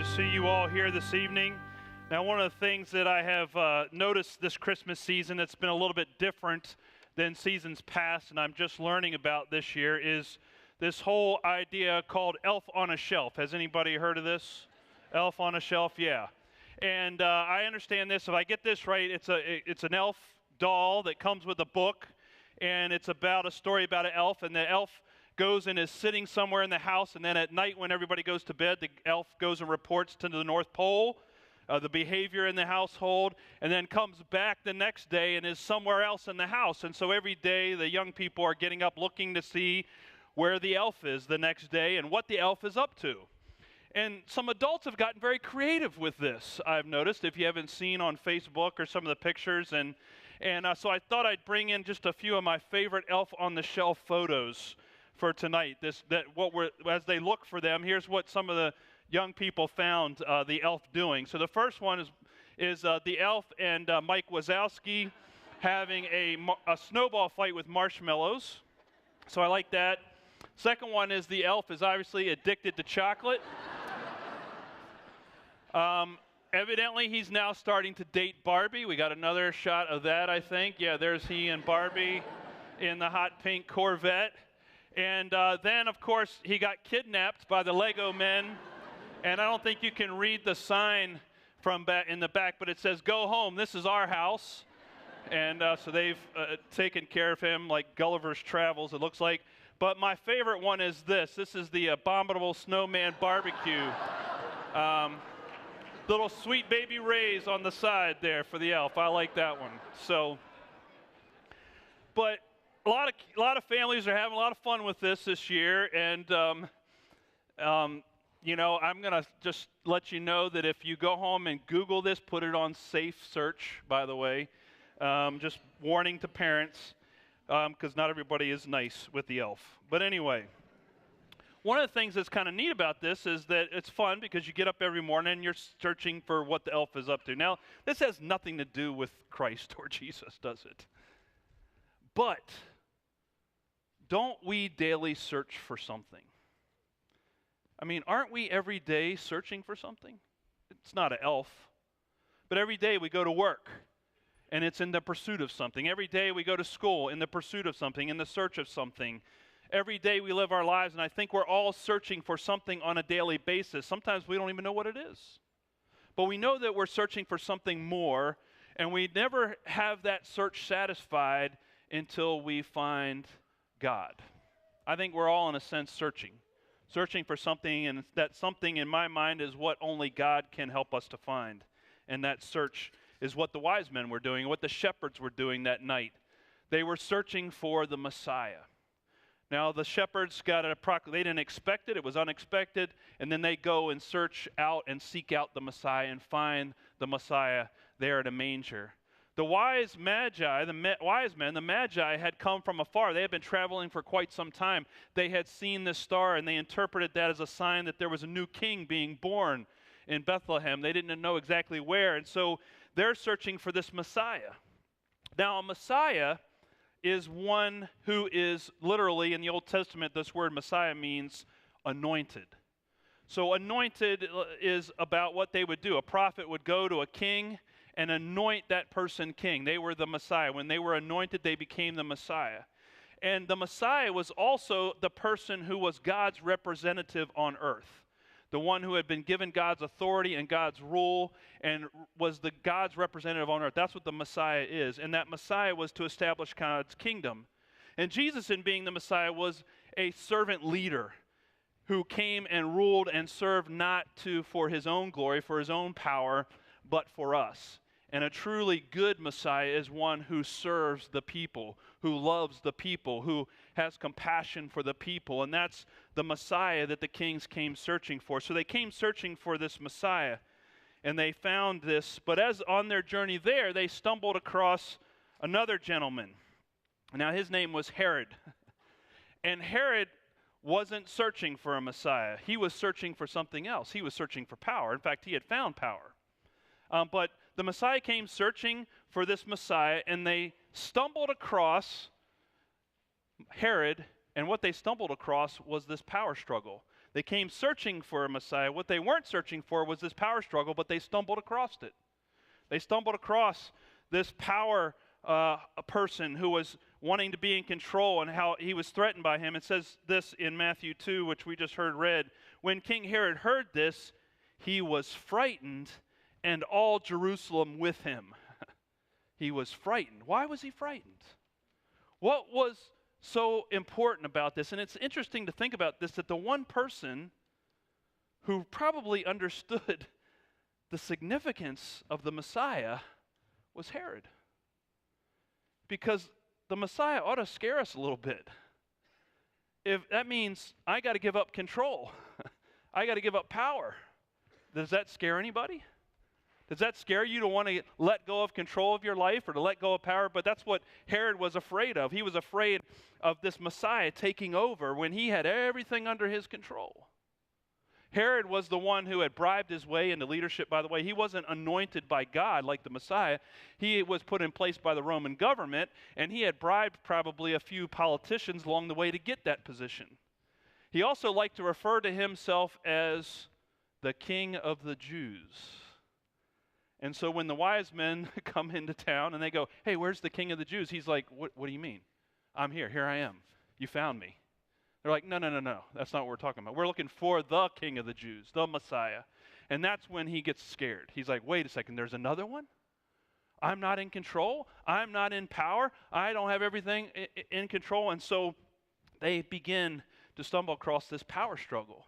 to see you all here this evening. Now, one of the things that I have noticed this Christmas season that's been a little bit different than seasons past, and I'm just learning about this year, is this whole idea called Elf on a Shelf. Has anybody heard of this? Elf on a Shelf? Yeah. And I understand this. If I get this right, it's an elf doll that comes with a book, and it's about a story about an elf, and the elf goes and is sitting somewhere in the house, and then at night when everybody goes to bed, the elf goes and reports to the North Pole, the behavior in the household, and then comes back the next day and is somewhere else in the house. And so every day the young people are getting up looking to see where the elf is the next day and what the elf is up to. And some adults have gotten very creative with this, I've noticed, if you haven't seen on Facebook or some of the pictures. And so I thought I'd bring in just a few of my favorite Elf on the Shelf photos for tonight. As they look for them, here's what some of the young people found the elf doing. So the first one is the elf and Mike Wazowski having a snowball fight with marshmallows. So I like that. Second one is the elf is obviously addicted to chocolate. Evidently, he's now starting to date Barbie. We got another shot of that, I think. Yeah, there's he and Barbie in the hot pink Corvette. And then, of course, he got kidnapped by the Lego men. And I don't think you can read the sign from back in the back, but it says, "Go home, this is our house." And so they've taken care of him like Gulliver's Travels, it looks like. But my favorite one is this. This is the Abominable Snowman Barbecue. Little sweet baby rays on the side there for the elf. I like that one. So, but a lot of families are having a lot of fun with this year, and you know, I'm gonna just let you know that if you go home and Google this, put it on safe search. By the way, just warning to parents, because not everybody is nice with the elf. But anyway, one of the things that's kind of neat about this is that it's fun because you get up every morning and you're searching for what the elf is up to. Now, this has nothing to do with Christ or Jesus, does it? But don't we daily search for something? I mean, aren't we every day searching for something? It's not an elf. But every day we go to work, and it's in the pursuit of something. Every day we go to school in the pursuit of something, in the search of something. Every day we live our lives, and I think we're all searching for something on a daily basis. Sometimes we don't even know what it is. But we know that we're searching for something more, and we never have that search satisfied until we find God. I think we're all, in a sense, searching for something, and that something, in my mind, is what only God can help us to find. And that search is what the wise men were doing, what the shepherds were doing that night. They were searching for the Messiah. Now, the shepherds they didn't expect it, it was unexpected, and then they go and search out and seek out the Messiah and find the Messiah there at a manger. The wise magi, the magi had come from afar. They had been traveling for quite some time. They had seen this star, and they interpreted that as a sign that there was a new king being born in Bethlehem. They didn't know exactly where, and so they're searching for this Messiah. Now, a Messiah is one who is literally, in the Old Testament, this word Messiah means anointed. So anointed is about what they would do. A prophet would go to a king and anoint that person king. They were the Messiah. When they were anointed, they became the Messiah. And the Messiah was also the person who was God's representative on earth. The one who had been given God's authority and God's rule and was the God's representative on earth. That's what the Messiah is. And that Messiah was to establish God's kingdom. And Jesus, in being the Messiah, was a servant leader who came and ruled and served not for his own glory, for his own power, but for us. And a truly good Messiah is one who serves the people, who loves the people, who has compassion for the people. And that's the Messiah that the kings came searching for. So they came searching for this Messiah, and they found this. But as on their journey there, they stumbled across another gentleman. Now his name was Herod. And Herod wasn't searching for a Messiah. He was searching for something else. He was searching for power. In fact, he had found power. But the Messiah came searching for this Messiah, and they stumbled across Herod, and what they stumbled across was this power struggle. They came searching for a Messiah. What they weren't searching for was this power struggle, but they stumbled across it. They stumbled across this power a person who was wanting to be in control and how he was threatened by him. It says this in Matthew 2, which we just heard read. When King Herod heard this, he was frightened, and all Jerusalem with him. He was frightened. Why was he frightened? What was so important about this? And it's interesting to think about this, that the one person who probably understood the significance of the Messiah was Herod. Because the Messiah ought to scare us a little bit. If that means I got to give up control, I got to give up power. Does that scare anybody? Does that scare you to want to let go of control of your life or to let go of power? But that's what Herod was afraid of. He was afraid of this Messiah taking over when he had everything under his control. Herod was the one who had bribed his way into leadership, by the way. He wasn't anointed by God like the Messiah. He was put in place by the Roman government, and he had bribed probably a few politicians along the way to get that position. He also liked to refer to himself as the King of the Jews. And so when the wise men come into town and they go, hey, where's the King of the Jews? He's like, what do you mean? I'm here. Here I am. You found me. They're like, no. That's not what we're talking about. We're looking for the King of the Jews, the Messiah. And that's when he gets scared. He's like, wait a second, there's another one? I'm not in control. I'm not in power. I don't have everything in control. And so they begin to stumble across this power struggle.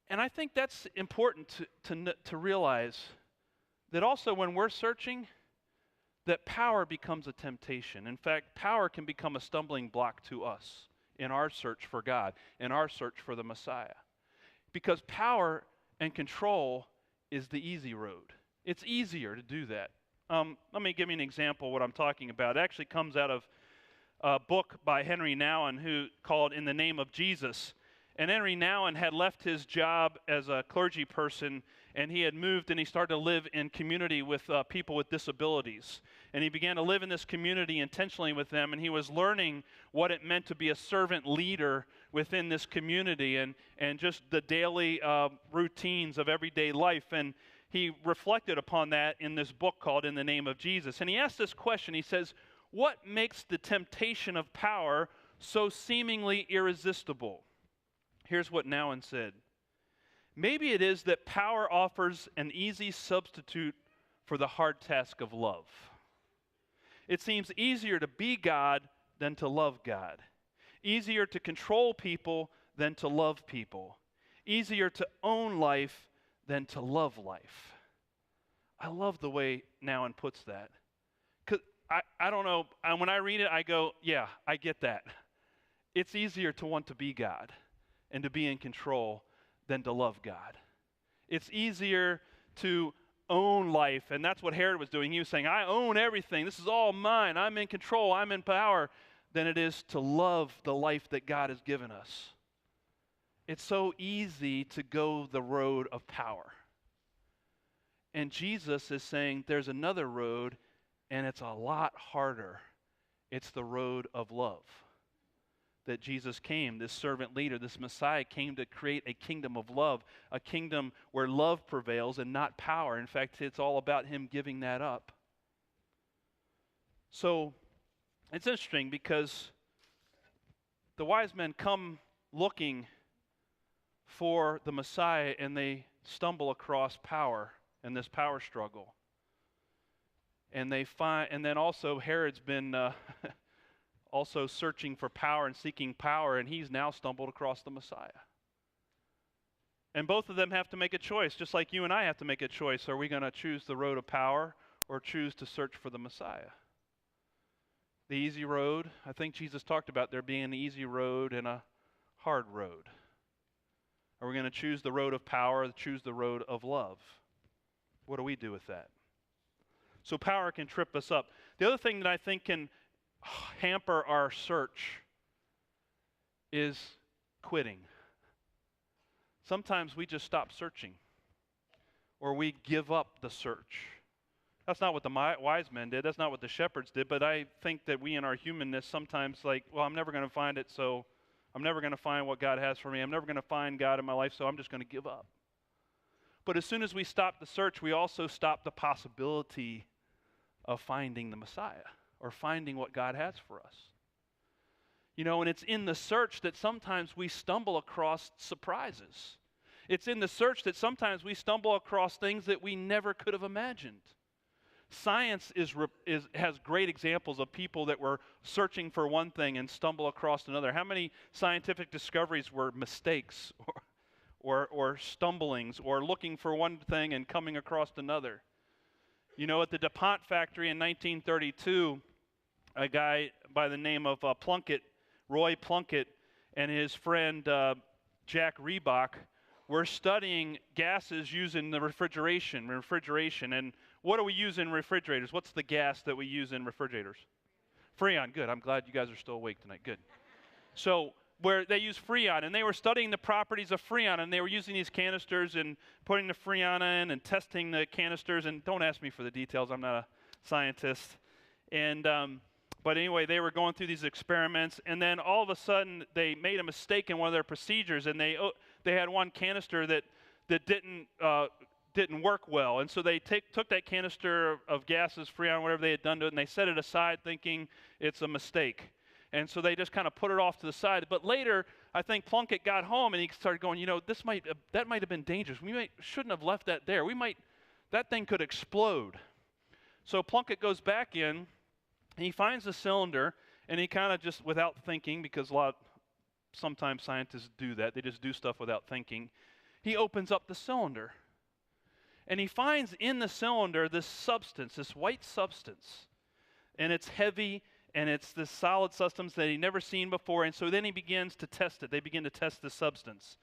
And I think that's important to realize that also when we're searching, that power becomes a temptation. In fact, power can become a stumbling block to us in our search for God, in our search for the Messiah. Because power and control is the easy road. It's easier to do that. Let me give you an example of what I'm talking about. It actually comes out of a book by Henry Nouwen who called In the Name of Jesus. And Henry Nouwen had left his job as a clergy person, and he had moved and he started to live in community with people with disabilities. And he began to live in this community intentionally with them, and he was learning what it meant to be a servant leader within this community and just the daily routines of everyday life. And he reflected upon that in this book called In the Name of Jesus. And he asked this question. He says, what makes the temptation of power so seemingly irresistible? Here's what Nouwen said. Maybe it is that power offers an easy substitute for the hard task of love. It seems easier to be God than to love God. Easier to control people than to love people. Easier to own life than to love life. I love the way Nouwen puts that. 'Cause I don't know, when I read it, I go, yeah, I get that. It's easier to want to be God and to be in control than to love God. It's easier to own life, and that's what Herod was doing. He was saying, I own everything. This is all mine. I'm in control. I'm in power. Than it is to love the life that God has given us. It's so easy to go the road of power. And Jesus is saying there's another road, and it's a lot harder. It's the road of love. That Jesus came, this servant leader, this Messiah came to create a kingdom of love, a kingdom where love prevails and not power. In fact, it's all about him giving that up. So it's interesting because the wise men come looking for the Messiah and they stumble across power and this power struggle. And they find, and then also Herod's been also searching for power and seeking power, and he's now stumbled across the Messiah. And both of them have to make a choice, just like you and I have to make a choice. Are we going to choose the road of power or choose to search for the Messiah? The easy road, I think Jesus talked about there being an easy road and a hard road. Are we going to choose the road of power or choose the road of love? What do we do with that? So power can trip us up. The other thing that I think can hamper our search is quitting. Sometimes we just stop searching or we give up the search. That's not what the wise men did. That's not what the shepherds did. But I think that we in our humanness sometimes like, well, I'm never going to find it, so I'm never going to find what God has for me. I'm never going to find God in my life, so I'm just going to give up. But as soon as we stop the search, we also stop the possibility of finding the Messiah or finding what God has for us. You know, and it's in the search that sometimes we stumble across surprises. It's in the search that sometimes we stumble across things that we never could have imagined. Science has great examples of people that were searching for one thing and stumble across another. How many scientific discoveries were mistakes or stumblings or looking for one thing and coming across another? You know, at the DuPont factory in 1932, a guy by the name of Roy Plunkett, and his friend Jack Reebok were studying gases used in the refrigeration. And what do we use in refrigerators? What's the gas that we use in refrigerators? Freon. Good. I'm glad you guys are still awake tonight. Good. So where they use Freon, and they were studying the properties of Freon, and they were using these canisters and putting the Freon in and testing the canisters. And don't ask me for the details. I'm not a scientist. And but anyway, they were going through these experiments, and then all of a sudden they made a mistake in one of their procedures, and they had one canister that didn't work well, and so they took that canister of gases, Freon, whatever they had done to it, and they set it aside thinking it's a mistake. And so they just kind of put it off to the side. But later, I think Plunkett got home and he started going, you know, that might have been dangerous. Shouldn't have left that there. That thing could explode. So Plunkett goes back in. He finds the cylinder, and he kind of just, without thinking, because sometimes scientists do that, they just do stuff without thinking, he opens up the cylinder. And he finds in the cylinder this substance, this white substance. And it's heavy, and it's this solid substance that he'd never seen before, and so then he begins to test it. They begin to test the substance.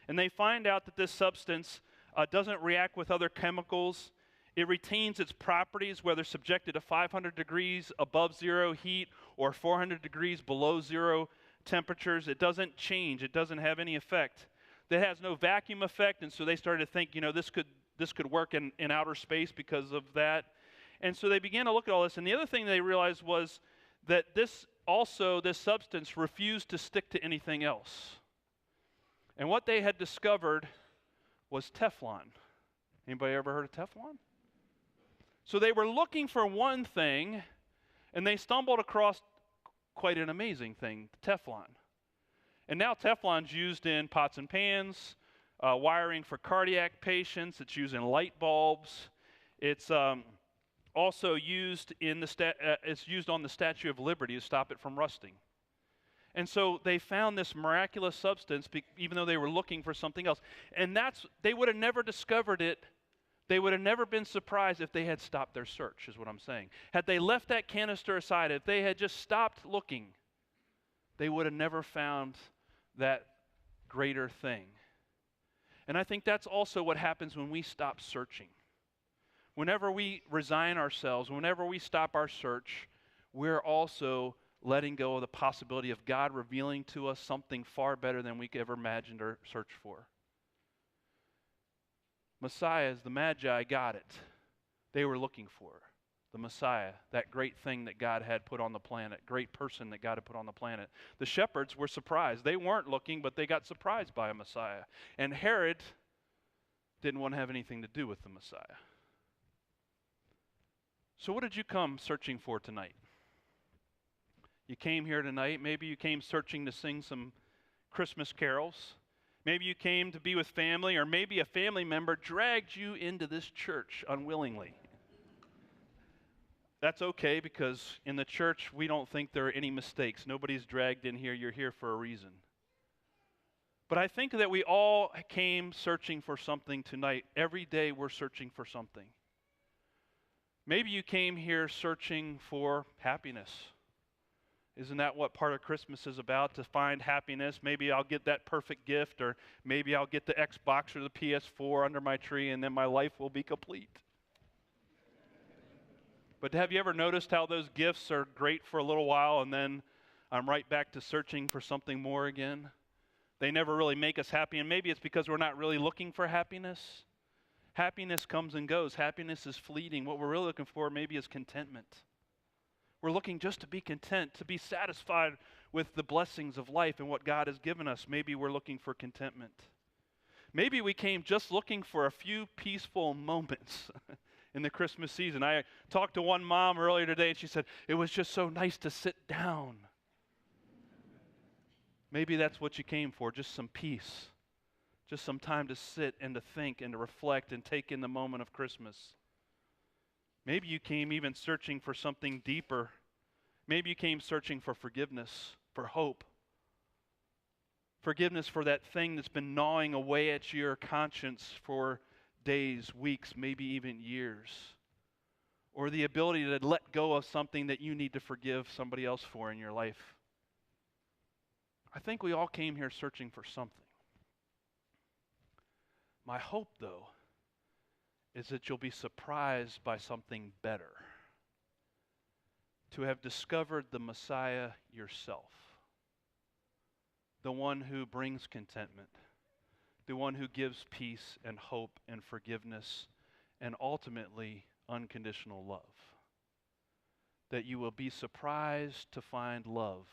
And they find out that this substance doesn't react with other chemicals. It retains its properties, whether subjected to 500 degrees above zero heat or 400 degrees below zero temperatures. It doesn't change. It doesn't have any effect. It has no vacuum effect, and so they started to think, you know, this could work in outer space because of that. And so they began to look at all this, and the other thing they realized was that this substance refused to stick to anything else. And what they had discovered was Teflon. Anybody ever heard of Teflon? So they were looking for one thing, and they stumbled across quite an amazing thing, Teflon. And now Teflon's used in pots and pans, wiring for cardiac patients. It's used in light bulbs. It's also used it's used on the Statue of Liberty to stop it from rusting. And so they found this miraculous substance, even though they were looking for something else. And they would have never discovered it. They would have never been surprised if they had stopped their search, is what I'm saying. Had they left that canister aside, if they had just stopped looking, they would have never found that greater thing. And I think that's also what happens when we stop searching. Whenever we resign ourselves, whenever we stop our search, we're also letting go of the possibility of God revealing to us something far better than we could ever imagined or search for. Messiah, the Magi got it. They were looking for the Messiah, that great thing that God had put on the planet, great person that God had put on the planet. The shepherds were surprised. They weren't looking, but they got surprised by a Messiah. And Herod didn't want to have anything to do with the Messiah. So what did you come searching for tonight? You came here tonight. Maybe you came searching to sing some Christmas carols. Maybe you came to be with family, or maybe a family member dragged you into this church unwillingly. That's okay, because in the church we don't think there are any mistakes. Nobody's dragged in here. You're here for a reason. But I think that we all came searching for something tonight. Every day we're searching for something. Maybe you came here searching for happiness. Isn't that what part of Christmas is about? To find happiness. Maybe I'll get that perfect gift, or maybe I'll get the Xbox or the PS4 under my tree, and then my life will be complete. But have you ever noticed how those gifts are great for a little while, and then I'm right back to searching for something more again? They never really make us happy, and maybe it's because we're not really looking for happiness. Happiness comes and goes. Happiness is fleeting. What we're really looking for maybe is contentment. We're looking just to be content, to be satisfied with the blessings of life and what God has given us. Maybe we're looking for contentment. Maybe we came just looking for a few peaceful moments in the Christmas season. I talked to one mom earlier today, and she said, it was just so nice to sit down. Maybe that's what you came for, just some peace, just some time to sit and to think and to reflect and take in the moment of Christmas. Maybe you came even searching for something deeper. Maybe you came searching for forgiveness, for hope. Forgiveness for that thing that's been gnawing away at your conscience for days, weeks, maybe even years. Or the ability to let go of something that you need to forgive somebody else for in your life. I think we all came here searching for something. My hope, though, is that you'll be surprised by something better. To have discovered the Messiah yourself. The one who brings contentment. The one who gives peace and hope and forgiveness and ultimately unconditional love. That you will be surprised to find love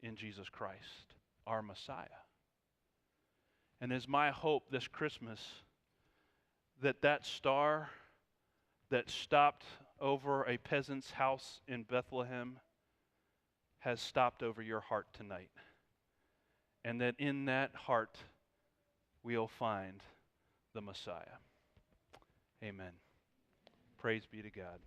in Jesus Christ, our Messiah. And it's my hope this Christmas that that star that stopped over a peasant's house in Bethlehem has stopped over your heart tonight. And that in that heart we'll find the Messiah. Amen. Praise be to God.